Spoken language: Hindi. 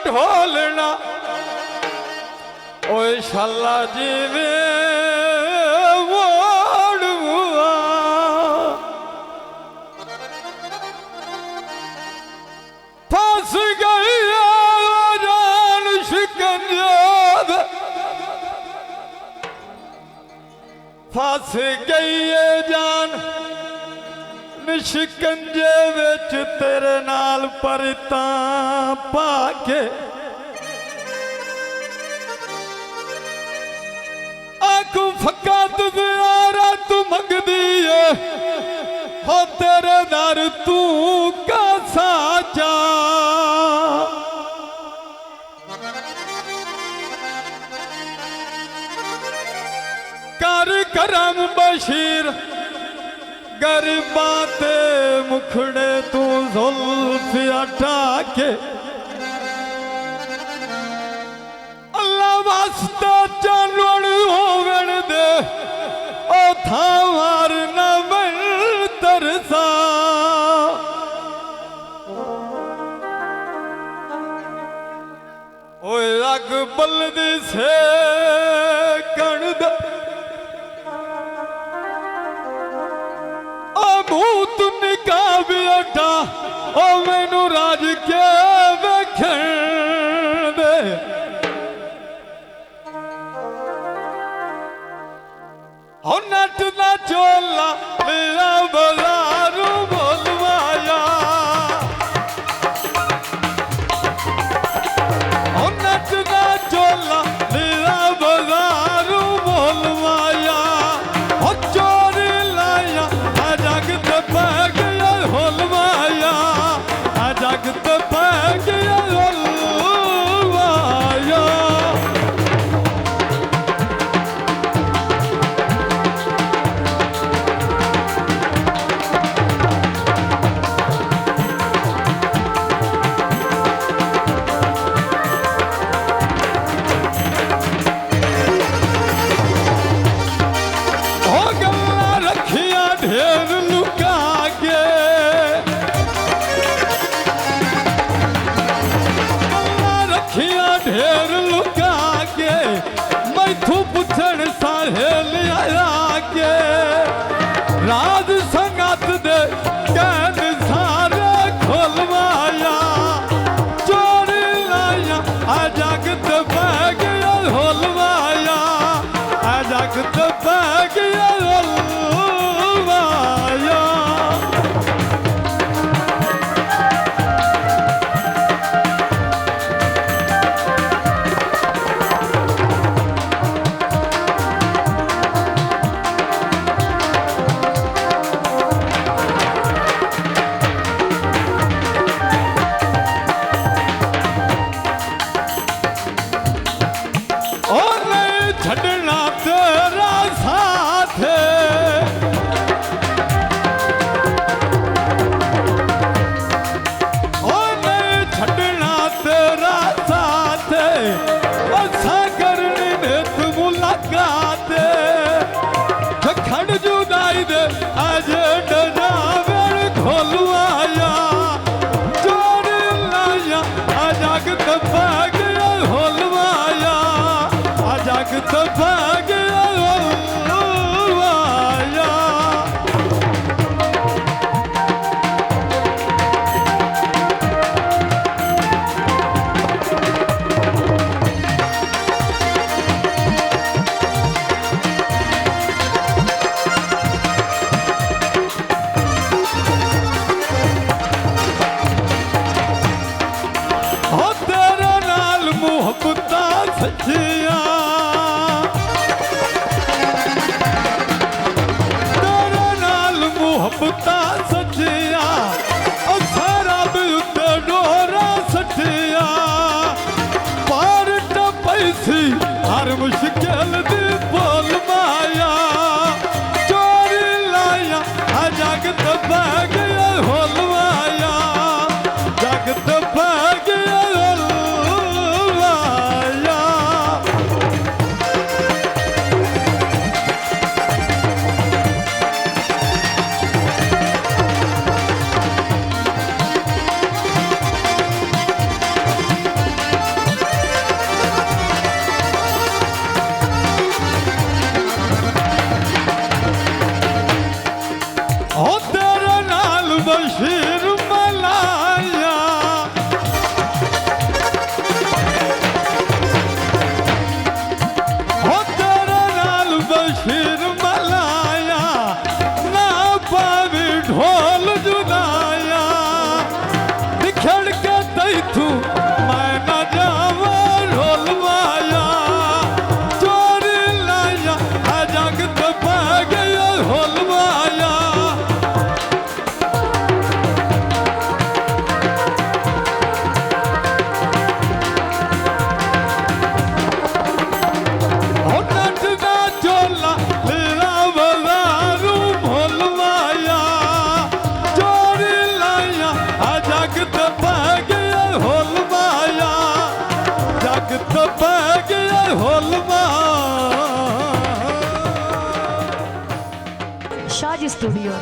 ढोलना ओए शाला जीवे वोड़ुआ फंस गई जान शिकंजे फंस गई जान शिकंजे विच तेरे नाल परता पाके आंखू फक्का तुझारा तू मंगदी है हो तेरे दर तू का साचा कर करम बशीर गरीबाते मुखड़े तू जुल्फ हटा के अल्लाह वास्ता जानवर होवन दे ओ थावार न बन तरसा ओए अग बलदी से कणद भूत निकाह भी अटा ओ मैनू राज के वेखण दे ओ नट ना चोला मेरा बाजारू बोलवाया ओ नट ना चोला मेरा बाजारू बोलवाया ओ चोरी लाया जगत पै गया होलवाया जगत पै गया होलवाया हो गल्ला रखिया ढेर ढेर लुका के मैथू पुछण सहेलिया के राज संगत दे कैद सारे खोलवाया चोरी लाया आ जगत पै गया होलवाया आ जगत पै गया होलवाया छड़ना तेरा साथ ओ नहीं छड़ना तेरा साथ ऐसा करने ने तू मुलाकात खड़ जुदाई दे आज डरा वेर खोलवाया चोरी लाया आ जगत पै गया होलवाया जगत पै गया होलवाया हो तेरे नाल मुहब्बतां सच्चियां मुहब्बतां सच्चियां सारा भी उत्ते डोरा सच्चियां पार टपई सी हर मुश्किल दी बोल माया चोरी लाया जगत पै गया होलवाया जगत पै गया होलवाया कित्थे पै गया होलवा। शाह जी स्टूडियो।